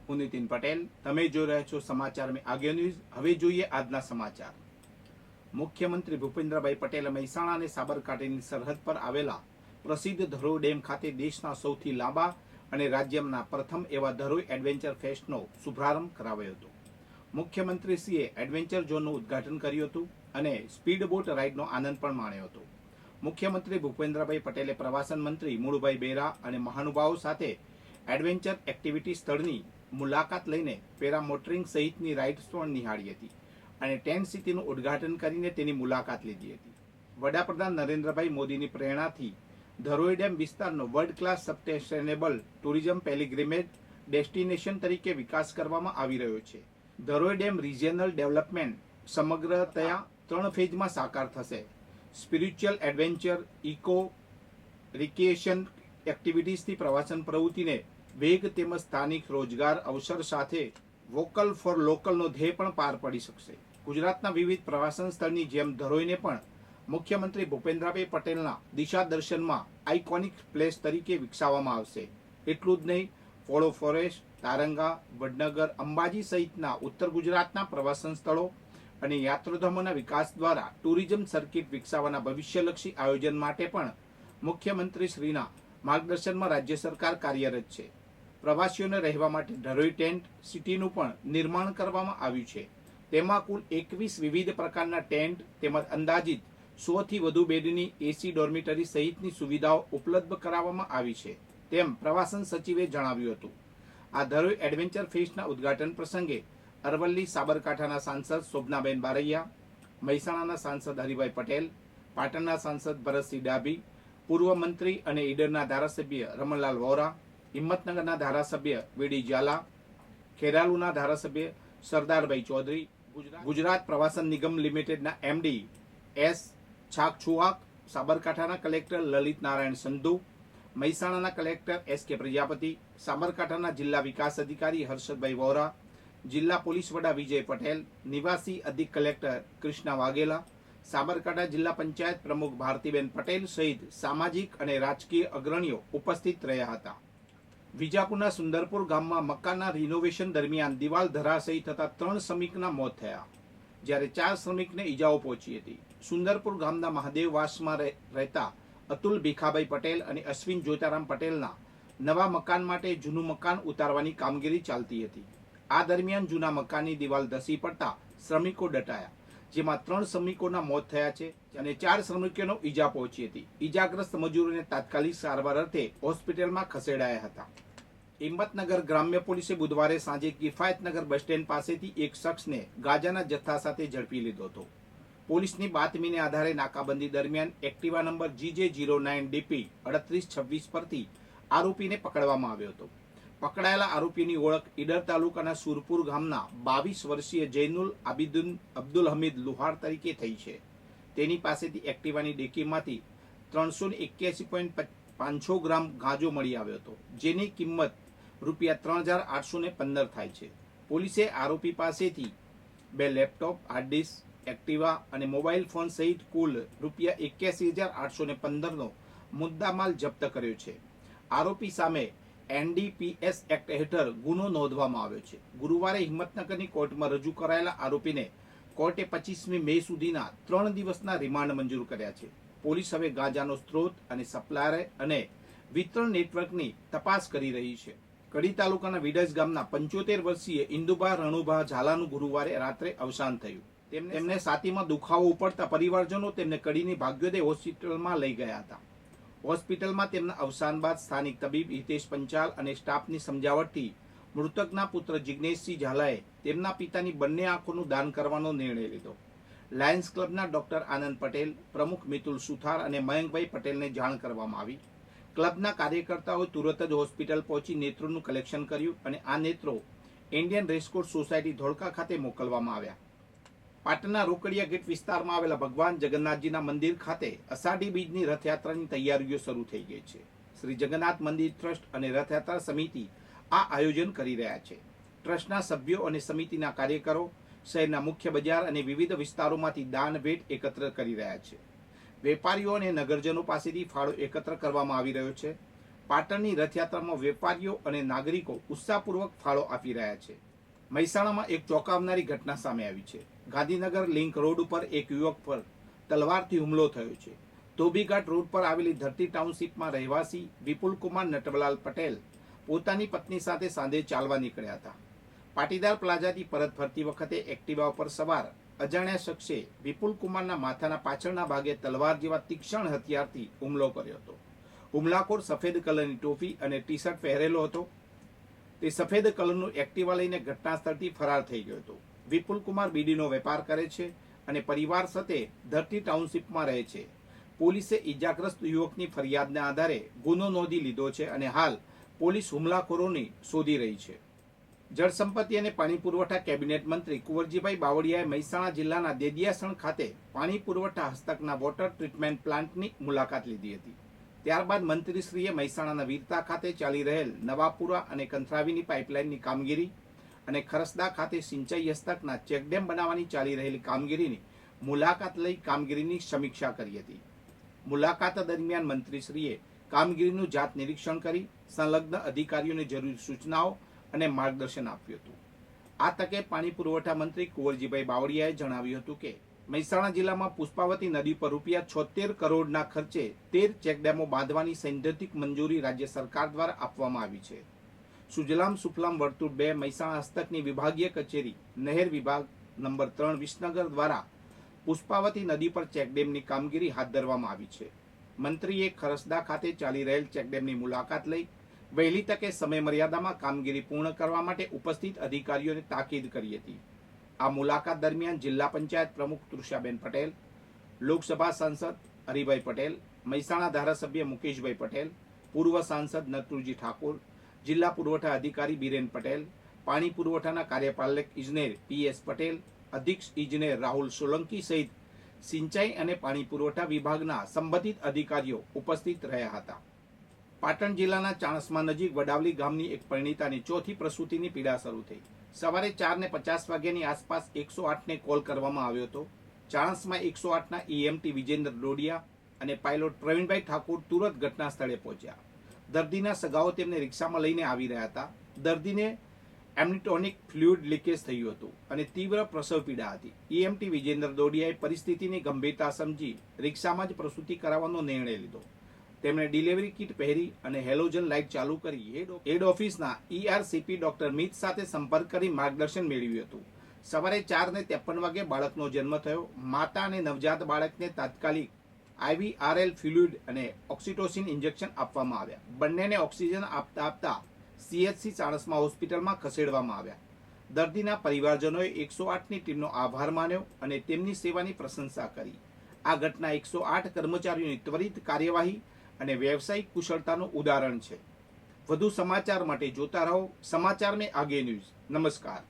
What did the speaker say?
હું નીતિન પટેલ. તમે જોઈ રહ્યા છો સમાચાર મેં આગે ન્યૂઝ. હવે જોઈએ આજના સમાચાર. મુખ્યમંત્રી ભૂપેન્દ્રભાઈ પટેલે મહેસાણા અને સાબરકાંઠાની સરહદ પર આવેલા પ્રસિદ્ધ ધરોઈ ડેમ ખાતે દેશના સૌથી લાંબા અને રાજ્યના પ્રથમ એવા ધરોઈ એડવેન્ચર ફેસ્ટનો શુભારંભ કરાવ્યો હતો. મુખ્યમંત્રીશ્રીએ એડવેન્ચર ઝોનનું ઉદ્ઘાટન કર્યું હતું અને સ્પીડ બોટ રાઇડનો આનંદ પણ માણ્યો હતો. મુખ્યમંત્રી ભૂપેન્દ્રભાઈ પટેલે પ્રવાસન મંત્રી મુળુભાઈ બેરા અને મહાનુભાવો સાથે એડવેન્ચર એક્ટિવિટી સ્થળની મુલાકાત લઈને પેરામોટરિંગ સહિતની રાઇડ્સ પણ નિહાળી હતી અને ટેન્ટ સિટીનું ઉદ્ઘાટન કરીને તેની મુલાકાત લીધી હતી. વડાપ્રધાન નરેન્દ્રભાઈ મોદીની પ્રેરણાથી ધરોઈ ડેમ વિસ્તારનો world class sustainable tourism pilgrimage destination તરીકે વિકાસ કરવામાં આવી રહ્યો છે. ધરોઈ ડેમ રિજિયનલ ડેવલપમેન્ટ સમગ્રતયા 3 ફેઝમાં સાકાર થશે. સ્પિરિચ્યુઅલ એડવેન્ચર, ઇકો રિક્રિએશન એક્ટિવિટીઝથી પ્રવાસન પ્રવૃત્તિને વેગ તેમજ સ્થાનિક રોજગાર અવસર સાથે વોકલ ફોર લોકલનો ધ્યેય પણ પાર પડી શકશે. ગુજરાતના વિવિધ પ્રવાસન સ્થળની જેમ ધરોઈને પણ મુખ્યમંત્રી ભૂપેન્દ્રભાઈ પટેલના દિશા દર્શનમાં આઇકોનિક પ્લેસ તરીકે વિકસાવવામાં આવશે. એટલું જ નહીં, પોળો ફોરેસ્ટ, તારંગા, વડનગર, અંબાજી સહિતના ઉત્તર ગુજરાતના પ્રવાસન સ્થળો અને યાત્રાધામોના વિકાસ દ્વારા ટુરિઝમ સર્કિટ વિકસાવવાના ભવિષ્યલક્ષી આયોજન માટે પણ મુખ્યમંત્રી શ્રીના માર્ગદર્શનમાં રાજ્ય સરકાર કાર્યરત છે. પ્રવાસીઓને રહેવા માટે ધરોઈ ટેન્ટ સિટીનું પણ નિર્માણ કરવામાં આવ્યું છે. તેમાં કુલ 21 વિવિધ પ્રકારના ટેન્ટ તેમજ અંદાજિત 100 થી વધુ બેડની એસી ડોર્મિટરી સહિતની સુવિધાઓ ઉપલબ્ધ કરાવવામાં આવી છે, તેમ પ્રવાસન સચિવે જણાવ્યું હતું. આ ધરોઈ એડવેન્ચર ફેસ્ટના ઉદ્ઘાટન પ્રસંગે અરવલ્લી સાબરકાંઠાના સાંસદ શોભનાબેન બારૈયા, મહેસાણાના સાંસદ હરિભાઈ પટેલ, પાટણના સાંસદ ભરતસિંહ ડાભી, પૂર્વ મંત્રી અને ઈડરના ધારાસભ્ય રમણલાલ વોરા, હિંમતનગરના ધારાસભ્ય વીડી ઝાલા, ખેરાલુના ધારાસભ્ય સરદારભાઈ ચૌધરી, ગુજરાત પ્રવાસન નિગમ લિમિટેડના એમડી એસ છાકછુઆક, સાબરકાંઠાના કલેક્ટર લલિત નારાયણ સંધુ, મહેસાણાના કલેક્ટર એસ કે પ્રજાપતિ, સાબરકાંઠાના જિલ્લા વિકાસ અધિકારી હર્ષદભાઈ વોરા, જિલ્લા પોલીસ વડા વિજય પટેલ, નિવાસી અધિક કલેક્ટર કૃષ્ણા વાઘેલા, સાબરકાંઠા જિલ્લા પંચાયત પ્રમુખ ભારતીબેન પટેલ સહિત સામાજિક અને રાજકીય અગ્રણીઓ ઉપસ્થિત રહ્યા હતા. વિજાપુરના સુંદરપુર ગામમાં મકાનના રિનોવેશન દરમિયાન દિવાલ ધરાશયી થતા 3 શ્રમિકના મોત થયા, જ્યારે 4 શ્રમિકને ઈજાઓ પહોંચી હતી. સુંદરપુર ગામના મહાદેવવાસમાં રહેતા અતુલ ભીખાભાઈ પટેલ અને અશ્વિન જોતારામ પટેલના નવા મકાન માટે જૂનું મકાન ઉતારવાની કામગીરી ચાલતી હતી. આ દરમિયાન જૂના મકાનની દિવાલ ધસી પડતા શ્રમિકો દટાયા, જેમાં 3 શ્રમિકોના મોત થયા છે અને 4 શ્રમિકોને ઈજા પહોંચી હતી. ઈજાગ્રસ્ત મજૂરોને તાત્કાલિક સારવાર અર્થે હોસ્પિટલમાં ખસેડાયા હતા. હિંમતનગર ગ્રામ્ય પોલીસે બુધવારે સાંજે કિફાયતનગર બસ સ્ટેન્ડ પાસેથી એક શખ્સને ગાંજાના જથ્થા સાથે ઝડપી લીધો હતો. પોલીસની બાતમીને આધારે નાકાબંધી દરમિયાન એક્ટિવા નંબર GJ09DP 3826 પરથી આરોપીને પકડવામાં આવ્યો હતો. પકડાયેલા આરોપીની ઓળખ ઈડર તાલુકાના સુરપુર ગામના 22 વર્ષીય જૈનુલ આબિદુન અબ્દુલ હમીદ લુહાર તરીકે થઈ છે. તેની પાસેથી એક્ટિવાની ડેકીમાંથી 381.500 ગ્રામ ગાંજો મળી આવ્યો હતો, જેની કિંમત ₹3815 થાય છે. પોલીસે આરોપી પાસેથી 2 લેપટોપ, હાર્ડ ડિસ્ક, એક્ટિવા અને મોબાઈલ ફોન સહિત કુલ ₹81,815નો મુદ્દામાલ જપ્ત કર્યો છે. આરોપી સામે NDPS એક્ટ હેઠળ ગુનો નોંધવામાં આવ્યો છે. ગુરુવારે હિંમતનગરની કોર્ટમાં રજૂ કરાયેલા આરોપીને કોર્ટે 25મી મે સુધીના 3 દિવસના રિમાન્ડ મંજૂર કર્યા છે. પોલીસ હવે ગાંજાનો સ્ત્રોત અને સપ્લાયર અને વિતરણ નેટવર્કની તપાસ કરી રહી છે. કડી તાલુકાના વિડજ ગામના 75 વર્ષીય ઇન્દુબા રણુભા ઝાલાનું ગુરુવારે રાત્રે અવસાન થયું. તેમને છાતીમાં દુખાવો ઉપડતા પરિવારજનો તેમને કડીની ભાગ્યોદય હોસ્પિટલમાં લઈ ગયા હતા. હોસ્પિટલમાં તેમના અવસાન બાદ સ્થાનિક તબીબ હિતેશ પંચાલ અને સ્ટાફની સમજાવટથી મૃતકના પુત્ર જિગ્નેશસિંહ ઝાલાએ તેમના પિતાની બંને આંખોનું દાન કરવાનો નિર્ણય લીધો. લાયન્સ ક્લબના ડોક્ટર આનંદ પટેલ, પ્રમુખ મિતુલ સુથાર અને મયંકભાઈ પટેલને જાણ કરવામાં આવી. ક્લબના કાર્યકર્તાઓએ તુરત જ હોસ્પિટલ પહોંચી નેત્રોનું કલેક્શન કર્યું અને આ નેત્રો ઇન્ડિયન રેસકોર્સ સોસાયટી ધોળકા ખાતે મોકલવામાં આવ્યા. પાટણના રોકડિયા ગેટ વિસ્તારમાં આવેલા ભગવાન જગન્નાથજીના મંદિર ખાતે અષાઢી બીજની રથયાત્રાની તૈયારીઓ શરૂ થઈ ગઈ છે. શ્રી જગન્નાથ મંદિર ટ્રસ્ટ અને રથયાત્રા સમિતિ આ આયોજન કરી રહ્યા છે. ટ્રસ્ટના સભ્યો અને સમિતિના કાર્યકરો શહેરના મુખ્ય બજાર અને વિવિધ વિસ્તારોમાંથી દાન ભેટ એકત્ર કરી રહ્યા છે. વેપારીઓ અને નગરજનો પાસેથી ફાળો એકત્ર કરવામાં આવી રહ્યો છે. પાટણની રથયાત્રામાં વેપારીઓ અને નાગરિકો ઉત્સાહપૂર્વક ફાળો આપી રહ્યા છે. મહેસાણામાં એક ચોંકાવનારી ઘટના સામે આવી છે. ગાંધીનગર લિંક રોડ ઉપર એક યુવક પર તલવારથી હુમલો થયો છે. ધોબીઘાટ રોડ પર આવેલી ધરતી ટાઉનશીપમાં રહેવાસી વિપુલકુમાર નટવલાલ પટેલ પોતાની પત્ની સાથે સાંજે ચાલવા નીકળ્યા હતા. પાટીદાર પ્લાઝાથી પરત ફરતી વખતે એક્ટિવા ઉપર સવાર અજાણ્યા શખ્સે વિપુલકુમારના માથાના પાછળના ભાગે તલવાર જેવા તીક્ષ્ણ હથિયારથી હુમલો કર્યો હતો. હુમલાખોર સફેદ કલરની ટોપી અને ટી શર્ટ પહેરેલો હતો. તે સફેદ કલરનું એક્ટિવા લઈને ઘટના સ્થળથી ફરાર થઈ ગયો હતો. વિપુલકુમાર બીડીનો વેપાર કરે છે અને પરિવાર સાથે ધરતી ટાઉનશીપમાં રહે છે. પોલીસે ઈજાગ્રસ્ત યુવકની ફરિયાદના આધારે ગુનો નોંધી લીધો છે અને હાલ પોલીસ હુમલાખોરોની શોધી રહી છે. જળસંપત્તિ અને પાણી પુરવઠા કેબિનેટ મંત્રી કુંવરજીભાઈ બાવળિયાએ મહેસાણા જિલ્લાના દેદિયાસણ ખાતે પાણી પુરવઠા હસ્તકના વોટર ટ્રીટમેન્ટ પ્લાન્ટની મુલાકાત લીધી હતી. ત્યારબાદ મંત્રીશ્રીએ મહેસાણાના વીરતા ખાતે ચાલી રહેલ નવાપુરા અને કંથરાવીની પાઇપલાઇનની કામગીરી અને ખરસદા ખાતે સિંચાઈ હસ્તકના ચેકડેમ બનાવવાની ચાલી રહેલી કામગીરીની મુલાકાત લઈ કામગીરીની સમીક્ષા કરી હતી. મુલાકાત દરમિયાન મંત્રીશ્રીએ કામગીરીનું જાત નિરીક્ષણ કરી સંલગ્ન અધિકારીઓને જરૂરી સૂચનાઓ અને માર્ગદર્શન આપ્યું હતું. આ તકે પાણી પુરવઠા મંત્રી કુંવરજીભાઈ બાવળિયાએ જણાવ્યું હતું કે મહેસાણા જિલ્લામાં પુષ્પાવતી નદી પર ₹76 કરોડના ખર્ચે 13 ચેકડેમો બાંધવાની સૈદ્ધાંતિક મંજૂરી રાજ્ય સરકાર દ્વારા આપવામાં આવી છે. સુજલામ સુફલામ વર્તુળ 2 મહેસાણા હસ્તકની વિભાગીય કચેરી નહેર વિભાગ નંબર 3 વિસનગર દ્વારા પુષ્પાવતી નદી પર ચેકડેમની કામગીરી હાથ ધરવામાં આવી છે. મંત્રીએ ખરસદા ખાતે ચાલી રહેલ ચેકડેમની મુલાકાત લઈ વહેલી તકે સમય મર્યાદામાં કામગીરી પૂર્ણ કરવા માટે ઉપસ્થિત અધિકારીઓને તાકીદ કરી હતી. આ મુલાકાત દરમિયાન જિલ્લા પંચાયત પ્રમુખ તૃષાબેન પટેલ, લોકસભા સાંસદ હરિભાઈ પટેલ, મહેસાણા ધારાસભ્ય મુકેશભાઈ પટેલ, પૂર્વ સાંસદ નટુરજી ઠાકોર, જિલ્લા પુરવઠા અધિકારી બીરેન પટેલ, પાણી પુરવઠાના કાર્યપાલક ઇજનેર PS પટેલ, અધિક્ષ ઇજનેર રાહુલ સોલંકી સહિત સિંચાઈ અને પાણી પુરવઠા વિભાગના સંબંધિત અધિકારીઓ ઉપસ્થિત રહ્યા હતા. પાટણ જિલ્લાના ચાણસ્મા નજીક વડાવલી ગામની એક પરિણીતાની ચોથી પ્રસૂતિની પીડા શરૂ થઈ. સવારે 4:50 વાગ્યાની આસપાસ 108ને કોલ કરવામાં આવ્યો હતો. ચાણસ્મા 108ના EMT વિજેન્દ્ર ડોડિયા અને પાયલોટ પ્રવીણભાઈ ઠાકોર તુરંત ઘટના સ્થળે પહોંચ્યા. દર્દીના સગાઓ તેમને રિક્ષામાં લઈને આવી રહ્યા હતા. દર્દીને એમ્નિટોનિક ફ્લુઇડ લીકેજ થયું હતું અને તીવ્ર પ્રસવ પીડા હતી. EMT વિજેન્દ્ર ડોડિયાએ પરિસ્થિતિની ગંભીરતા સમજી રિક્ષામાં જ પ્રસૂતિ કરાવવાનો નિર્ણય લીધો. તેમણે ડિલિવરી કિટ પહેરી અને હેલોજન લાઇટ ચાલુ કરી હેડ ઓફિસના ERCP ડોક્ટર મિત સાથે સંપર્ક કરી માર્ગદર્શન મેળવ્યું હતું. સવારે 4:53 વાગે બાળકનો જન્મ થયો. માતા અને નવજાત બાળકને તાત્કાલિક IVRL ફ્લુઇડ અને ઓક્સિટોસિન ઇન્જેક્શન આપવામાં આવ્યા. બંનેને ઓક્સિજન આપતા CHC ચાણસ્મા હોસ્પિટલમાં ખસેડવામાં આવ્યા. દર્દીના પરિવારજનોએ 108ની ટીમનો આભાર માન્યો અને તેમની સેવાની પ્રશંસા કરી. આ ઘટના 108 કર્મચારીઓની ત્વરિત કાર્યવાહી અને વ્યવસાયિક કુશળતાનું ઉદાહરણ છે. વધુ સમાચાર માટે જોતા રહો સમાચાર મેં આગે ન્યૂઝ. નમસ્કાર.